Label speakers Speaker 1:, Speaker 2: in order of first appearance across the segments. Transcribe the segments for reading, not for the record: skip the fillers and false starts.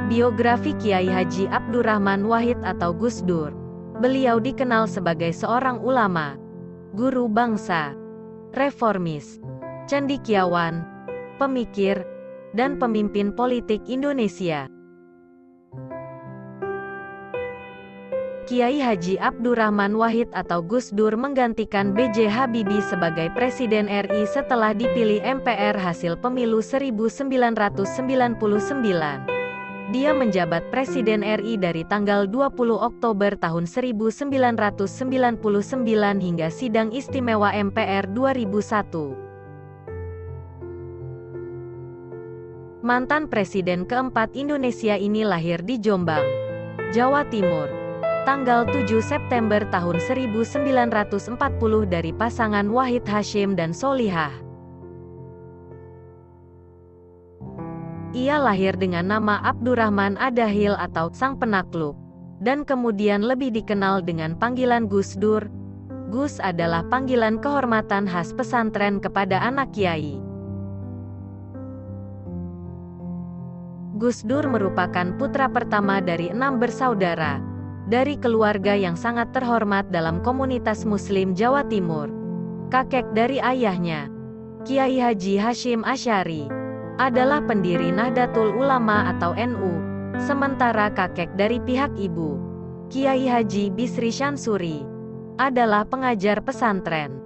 Speaker 1: Biografi Kiai Haji Abdurrahman Wahid atau Gus Dur. Beliau dikenal sebagai seorang ulama, guru bangsa, reformis, cendekiawan, pemikir, dan pemimpin politik Indonesia. Kiai Haji Abdurrahman Wahid atau Gus Dur menggantikan B.J. Habibie sebagai Presiden RI setelah dipilih MPR hasil pemilu 1999. Dia menjabat Presiden RI dari tanggal 20 Oktober tahun 1999 hingga Sidang Istimewa MPR 2001. Mantan Presiden keempat Indonesia ini lahir di Jombang, Jawa Timur, tanggal 7 September tahun 1940 dari pasangan Wahid Hasyim dan Solihah. Ia lahir dengan nama Abdurrahman Adahil atau Sang Penakluk, dan kemudian lebih dikenal dengan panggilan Gus Dur. Gus adalah panggilan kehormatan khas pesantren kepada anak kiai. Gus Dur merupakan putra pertama dari 6 bersaudara, dari keluarga yang sangat terhormat dalam komunitas Muslim Jawa Timur. Kakek dari ayahnya, Kiai Haji Hasyim Asy'ari, adalah pendiri Nahdlatul Ulama atau NU, sementara kakek dari pihak ibu, Kiai Haji Bisri Syansuri, adalah pengajar pesantren.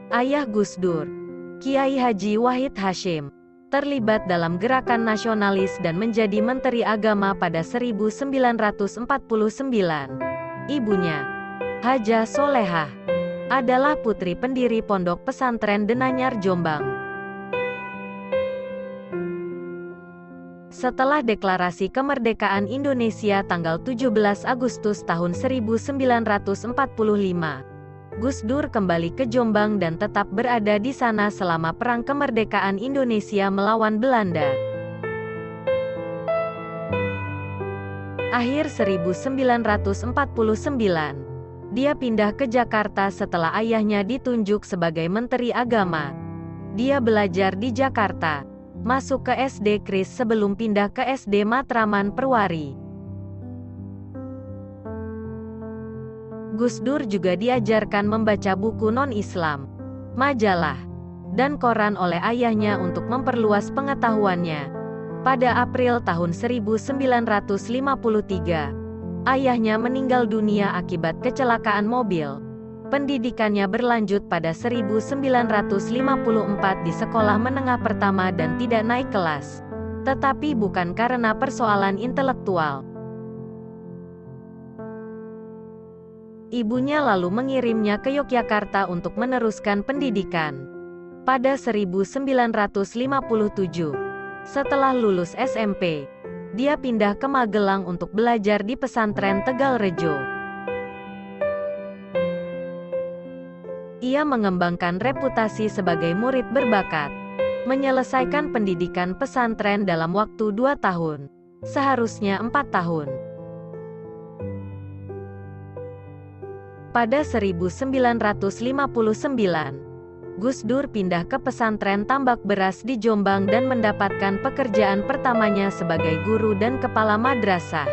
Speaker 1: Ayah Gus Dur, Kiai Haji Wahid Hasyim, terlibat dalam gerakan nasionalis dan menjadi Menteri Agama pada 1949. Ibunya, Hajah Solehah, adalah putri pendiri Pondok Pesantren Denanyar Jombang. Setelah Deklarasi Kemerdekaan Indonesia tanggal 17 Agustus tahun 1945, Gus Dur kembali ke Jombang dan tetap berada di sana selama Perang Kemerdekaan Indonesia melawan Belanda. Akhir 1949, dia pindah ke Jakarta setelah ayahnya ditunjuk sebagai Menteri Agama. Dia belajar di Jakarta, masuk ke SD Kris sebelum pindah ke SD Matraman Perwari. Gus Dur juga diajarkan membaca buku non-Islam, majalah, dan koran oleh ayahnya untuk memperluas pengetahuannya. Pada April tahun 1953, ayahnya meninggal dunia akibat kecelakaan mobil. Pendidikannya berlanjut pada 1954 di sekolah menengah pertama dan tidak naik kelas, tetapi bukan karena persoalan intelektual. Ibunya lalu mengirimnya ke Yogyakarta untuk meneruskan pendidikan. Pada 1957, setelah lulus SMP, dia pindah ke Magelang untuk belajar di pesantren Tegalrejo. Ia mengembangkan reputasi sebagai murid berbakat, menyelesaikan pendidikan pesantren dalam waktu 2 tahun, seharusnya 4 tahun. Pada 1959, Gus Dur pindah ke pesantren Tambak Beras di Jombang dan mendapatkan pekerjaan pertamanya sebagai guru dan kepala madrasah.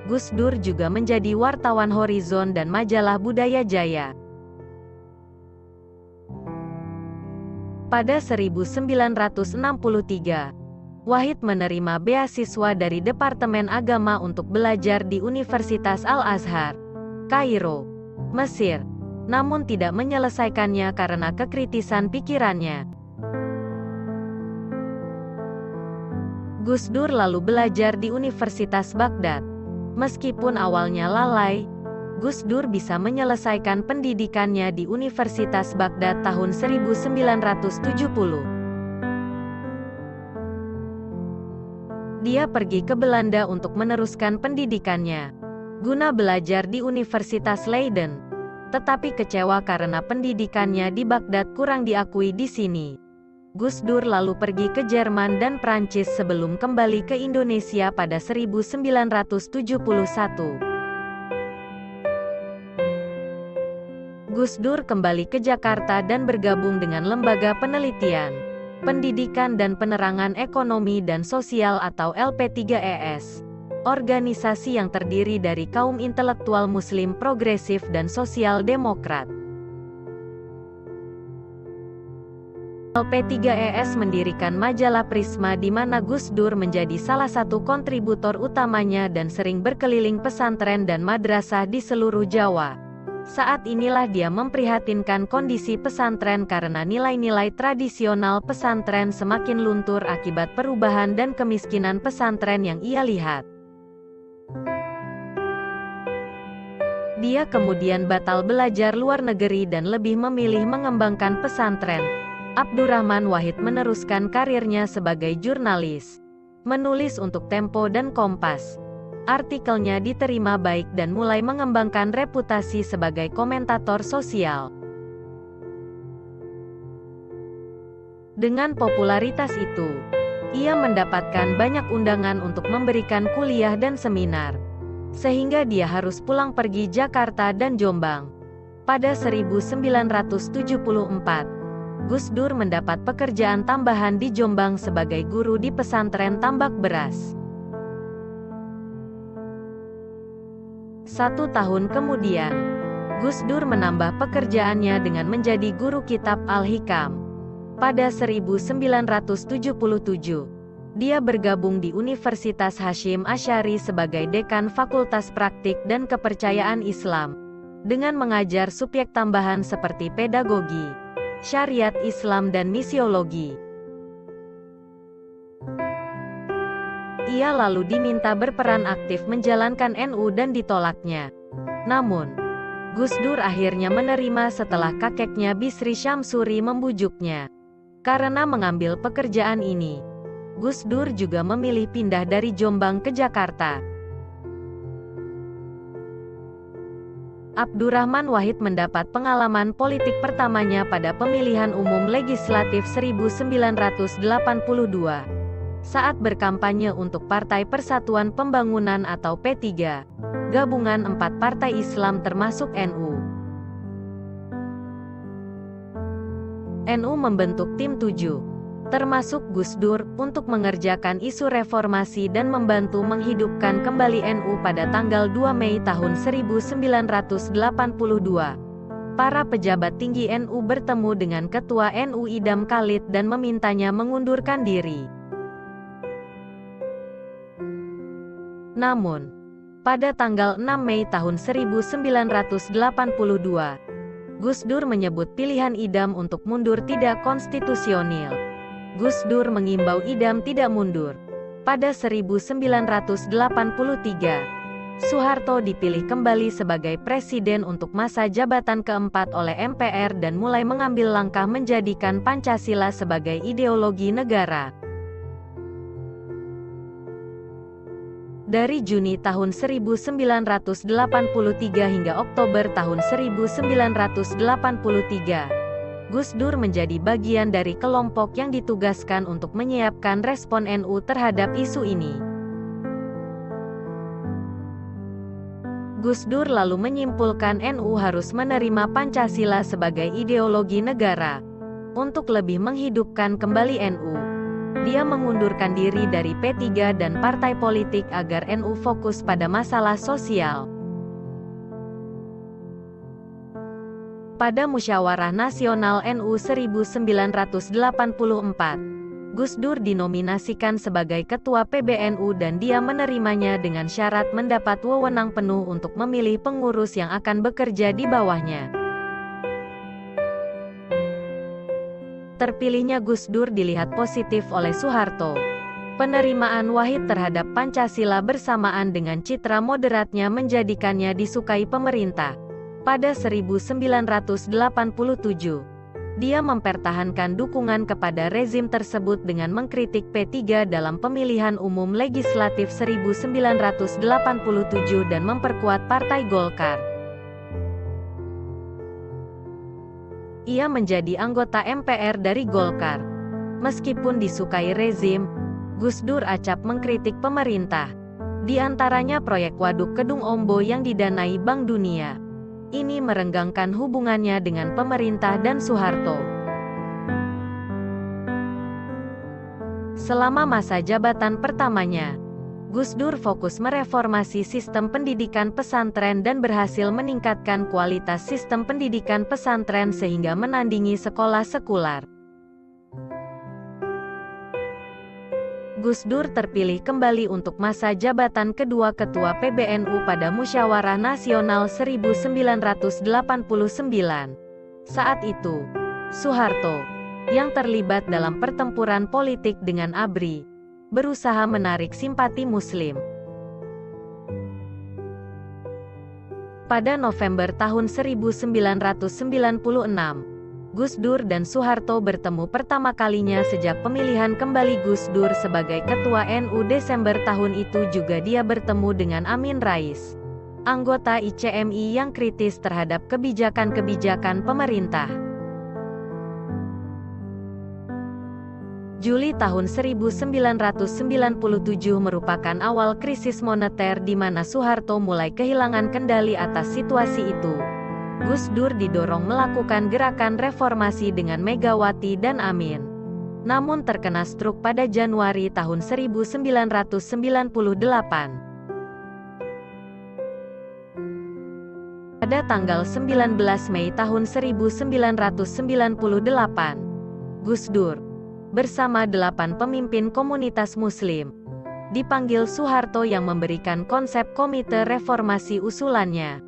Speaker 1: Gus Dur juga menjadi wartawan Horizon dan majalah Budaya Jaya. Pada 1963, Wahid menerima beasiswa dari Departemen Agama untuk belajar di Universitas Al-Azhar, Kairo, Mesir, namun tidak menyelesaikannya karena kekritisan pikirannya. Gus Dur lalu belajar di Universitas Baghdad. Meskipun awalnya lalai, Gus Dur bisa menyelesaikan pendidikannya di Universitas Baghdad tahun 1970. Dia pergi ke Belanda untuk meneruskan pendidikannya, guna belajar di Universitas Leiden, tetapi kecewa karena pendidikannya di Baghdad kurang diakui di sini. Gus Dur lalu pergi ke Jerman dan Prancis sebelum kembali ke Indonesia pada 1971. Gus Dur kembali ke Jakarta dan bergabung dengan lembaga penelitian. Pendidikan dan Penerangan Ekonomi dan Sosial atau LP3ES. Organisasi yang terdiri dari kaum intelektual Muslim progresif dan sosial demokrat. LP3ES mendirikan majalah Prisma di mana Gus Dur menjadi salah satu kontributor utamanya dan sering berkeliling pesantren dan madrasah di seluruh Jawa. Saat inilah dia memprihatinkan kondisi pesantren karena nilai-nilai tradisional pesantren semakin luntur akibat perubahan dan kemiskinan pesantren yang ia lihat. Dia kemudian batal belajar luar negeri dan lebih memilih mengembangkan pesantren. Abdurrahman Wahid meneruskan karirnya sebagai jurnalis, menulis untuk Tempo dan Kompas. Artikelnya diterima baik dan mulai mengembangkan reputasi sebagai komentator sosial. Dengan popularitas itu, ia mendapatkan banyak undangan untuk memberikan kuliah dan seminar, sehingga dia harus pulang pergi Jakarta dan Jombang. Pada 1974, Gus Dur mendapat pekerjaan tambahan di Jombang sebagai guru di pesantren Tambak Beras. 1 tahun kemudian, Gus Dur menambah pekerjaannya dengan menjadi guru kitab Al-Hikam. Pada 1977, dia bergabung di Universitas Hasyim Asy'ari sebagai dekan Fakultas Praktik dan Kepercayaan Islam, dengan mengajar subjek tambahan seperti pedagogi, syariat Islam dan misiologi. Ia lalu diminta berperan aktif menjalankan NU dan ditolaknya. Namun, Gus Dur akhirnya menerima setelah kakeknya Bisri Syamsuri membujuknya. Karena mengambil pekerjaan ini, Gus Dur juga memilih pindah dari Jombang ke Jakarta. Abdurrahman Wahid mendapat pengalaman politik pertamanya pada pemilihan umum legislatif 1982. Saat berkampanye untuk Partai Persatuan Pembangunan atau P3, gabungan 4 partai Islam termasuk NU. NU membentuk tim 7, termasuk Gus Dur, untuk mengerjakan isu reformasi dan membantu menghidupkan kembali NU pada tanggal 2 Mei tahun 1982. Para pejabat tinggi NU bertemu dengan Ketua NU Idam Khalid dan memintanya mengundurkan diri. Namun, pada tanggal 6 Mei tahun 1982, Gus Dur menyebut pilihan Idam untuk mundur tidak konstitusional. Gus Dur mengimbau Idam tidak mundur. Pada 1983, Soeharto dipilih kembali sebagai presiden untuk masa jabatan keempat oleh MPR dan mulai mengambil langkah menjadikan Pancasila sebagai ideologi negara. Dari Juni tahun 1983 hingga Oktober tahun 1983, Gus Dur menjadi bagian dari kelompok yang ditugaskan untuk menyiapkan respon NU terhadap isu ini. Gus Dur lalu menyimpulkan NU harus menerima Pancasila sebagai ideologi negara. Untuk lebih menghidupkan kembali NU, dia mengundurkan diri dari P3 dan partai politik agar NU fokus pada masalah sosial. Pada Musyawarah Nasional NU 1984, Gus Dur dinominasikan sebagai Ketua PBNU dan dia menerimanya dengan syarat mendapat wewenang penuh untuk memilih pengurus yang akan bekerja di bawahnya. Terpilihnya Gus Dur dilihat positif oleh Soeharto. Penerimaan Wahid terhadap Pancasila bersamaan dengan citra moderatnya menjadikannya disukai pemerintah. Pada 1987, dia mempertahankan dukungan kepada rezim tersebut dengan mengkritik P3 dalam pemilihan umum legislatif 1987 dan memperkuat Partai Golkar. Ia menjadi anggota MPR dari Golkar. Meskipun disukai rezim, Gus Dur acap mengkritik pemerintah. Di antaranya proyek Waduk Kedung Ombo yang didanai Bank Dunia. Ini merenggangkan hubungannya dengan pemerintah dan Soeharto. Selama masa jabatan pertamanya, Gus Dur fokus mereformasi sistem pendidikan pesantren dan berhasil meningkatkan kualitas sistem pendidikan pesantren sehingga menandingi sekolah sekular. Gus Dur terpilih kembali untuk masa jabatan kedua Ketua PBNU pada Musyawarah Nasional 1989. Saat itu, Soeharto, yang terlibat dalam pertempuran politik dengan ABRI, berusaha menarik simpati Muslim. Pada November tahun 1996, Gus Dur dan Soeharto bertemu pertama kalinya sejak pemilihan kembali Gus Dur sebagai Ketua NU Desember tahun itu. Juga dia bertemu dengan Amin Rais, anggota ICMI yang kritis terhadap kebijakan-kebijakan pemerintah. Juli tahun 1997 merupakan awal krisis moneter di mana Soeharto mulai kehilangan kendali atas situasi itu. Gus Dur didorong melakukan gerakan reformasi dengan Megawati dan Amin, namun terkena stroke pada Januari tahun 1998. Pada tanggal 19 Mei tahun 1998, Gus Dur bersama 8 pemimpin komunitas Muslim dipanggil Soeharto yang memberikan konsep komite reformasi usulannya.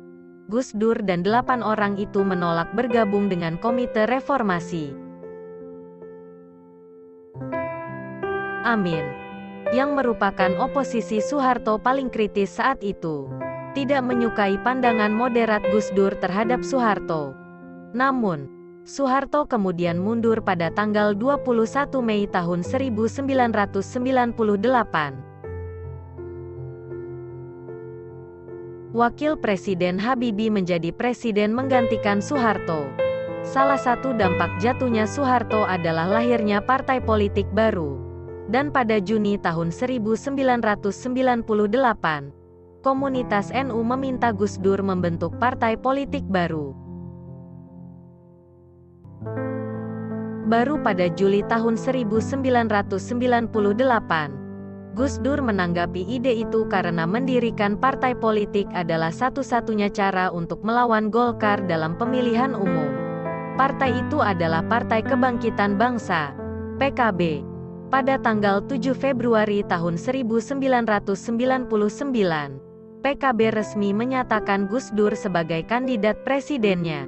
Speaker 1: Gus Dur dan 8 orang itu menolak bergabung dengan komite reformasi. Amin, yang merupakan oposisi Soeharto paling kritis saat itu, tidak menyukai pandangan moderat Gus Dur terhadap Soeharto. Namun, Soeharto kemudian mundur pada tanggal 21 Mei tahun 1998. Wakil Presiden Habibie menjadi presiden menggantikan Soeharto. Salah satu dampak jatuhnya Soeharto adalah lahirnya partai politik baru. Dan pada Juni tahun 1998, komunitas NU meminta Gus Dur membentuk partai politik baru. Baru pada Juli tahun 1998, Gus Dur menanggapi ide itu karena mendirikan partai politik adalah satu-satunya cara untuk melawan Golkar dalam pemilihan umum. Partai itu adalah Partai Kebangkitan Bangsa, PKB. Pada tanggal 7 Februari tahun 1999, PKB resmi menyatakan Gus Dur sebagai kandidat presidennya.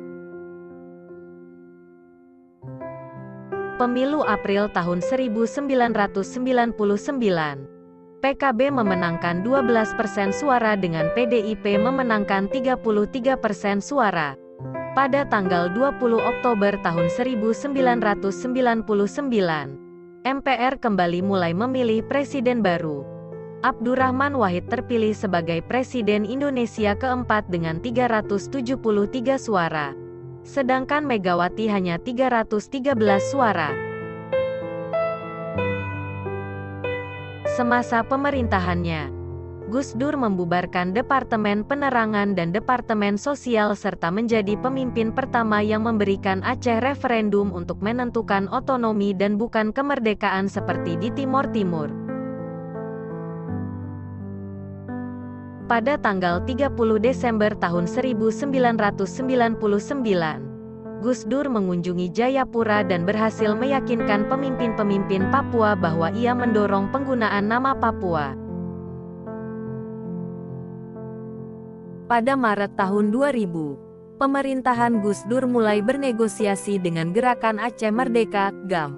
Speaker 1: Pemilu April tahun 1999, PKB memenangkan 12% suara dengan PDIP memenangkan 33% suara. Pada tanggal 20 Oktober tahun 1999, MPR kembali mulai memilih presiden baru. Abdurrahman Wahid terpilih sebagai Presiden Indonesia keempat dengan 373 suara. Sedangkan Megawati hanya 313 suara. Semasa pemerintahannya, Gus Dur membubarkan Departemen Penerangan dan Departemen Sosial serta menjadi pemimpin pertama yang memberikan Aceh referendum untuk menentukan otonomi dan bukan kemerdekaan seperti di Timor Timur. Pada tanggal 30 Desember tahun 1999, Gus Dur mengunjungi Jayapura dan berhasil meyakinkan pemimpin-pemimpin Papua bahwa ia mendorong penggunaan nama Papua. Pada Maret tahun 2000, pemerintahan Gus Dur mulai bernegosiasi dengan Gerakan Aceh Merdeka, GAM.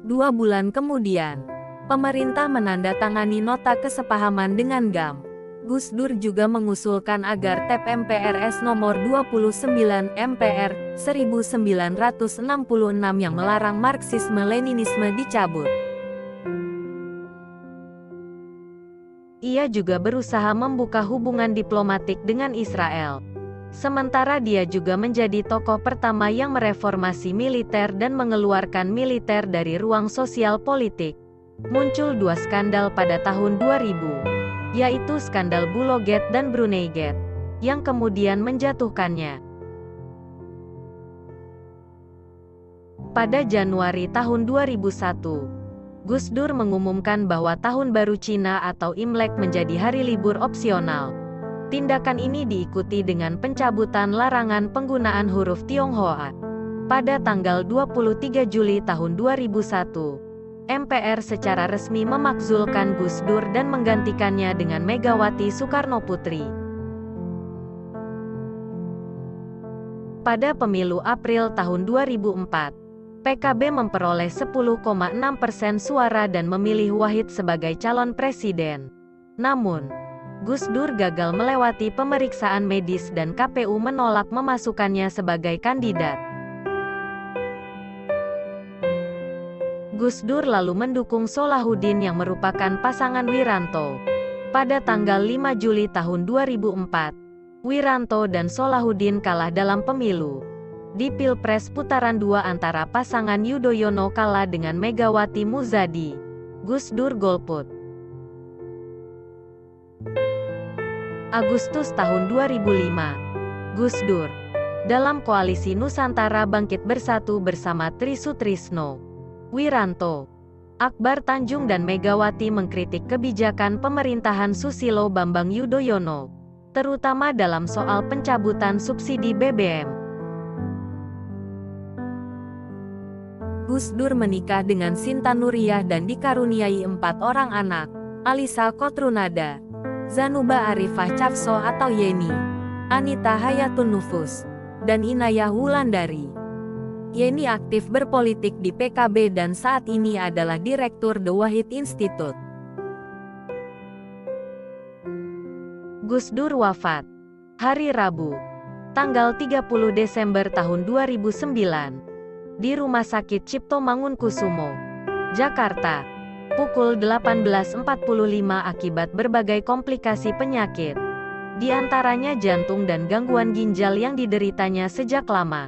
Speaker 1: 2 bulan kemudian, pemerintah menandatangani nota kesepahaman dengan GAM. Gus Dur juga mengusulkan agar TEP MPRS nomor 29 MPR 1966 yang melarang Marxisme-Leninisme dicabut. Ia juga berusaha membuka hubungan diplomatik dengan Israel. Sementara dia juga menjadi tokoh pertama yang mereformasi militer dan mengeluarkan militer dari ruang sosial politik. Muncul 2 skandal pada tahun 2000. Yaitu skandal Bulogate dan Bruneigate, yang kemudian menjatuhkannya. Pada Januari tahun 2001, Gus Dur mengumumkan bahwa Tahun Baru Cina atau Imlek menjadi hari libur opsional. Tindakan ini diikuti dengan pencabutan larangan penggunaan huruf Tionghoa. Pada tanggal 23 Juli tahun 2001, MPR secara resmi memakzulkan Gus Dur dan menggantikannya dengan Megawati Soekarnoputri. Pada pemilu April tahun 2004, PKB memperoleh 10,6% suara dan memilih Wahid sebagai calon presiden. Namun, Gus Dur gagal melewati pemeriksaan medis dan KPU menolak memasukkannya sebagai kandidat. Gus Dur lalu mendukung Solahuddin yang merupakan pasangan Wiranto. Pada tanggal 5 Juli tahun 2004, Wiranto dan Solahuddin kalah dalam pemilu. Di Pilpres putaran 2 antara pasangan Yudhoyono kalah dengan Megawati Muzadi, Gus Dur golput. Agustus tahun 2005, Gus Dur dalam koalisi Nusantara Bangkit Bersatu bersama Tri Sutrisno, Wiranto, Akbar Tanjung dan Megawati mengkritik kebijakan pemerintahan Susilo Bambang Yudhoyono, terutama dalam soal pencabutan subsidi BBM. Gus Dur menikah dengan Sinta Nuriyah dan dikaruniai 4 orang anak, Alisa Kotrunada, Zanuba Arifah Cakso atau Yeni, Anita Hayatun Nufus, dan Inayah Wulandari. Yeni aktif berpolitik di PKB dan saat ini adalah Direktur The Wahid Institute. Gus Dur wafat hari Rabu, tanggal 30 Desember tahun 2009, di Rumah Sakit Cipto Mangunkusumo, Jakarta, pukul 18.45 akibat berbagai komplikasi penyakit, di antaranya jantung dan gangguan ginjal yang dideritanya sejak lama.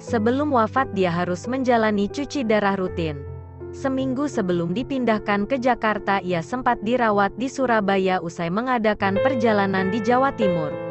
Speaker 1: Sebelum wafat dia harus menjalani cuci darah rutin. Seminggu sebelum dipindahkan ke Jakarta ia sempat dirawat di Surabaya usai mengadakan perjalanan di Jawa Timur.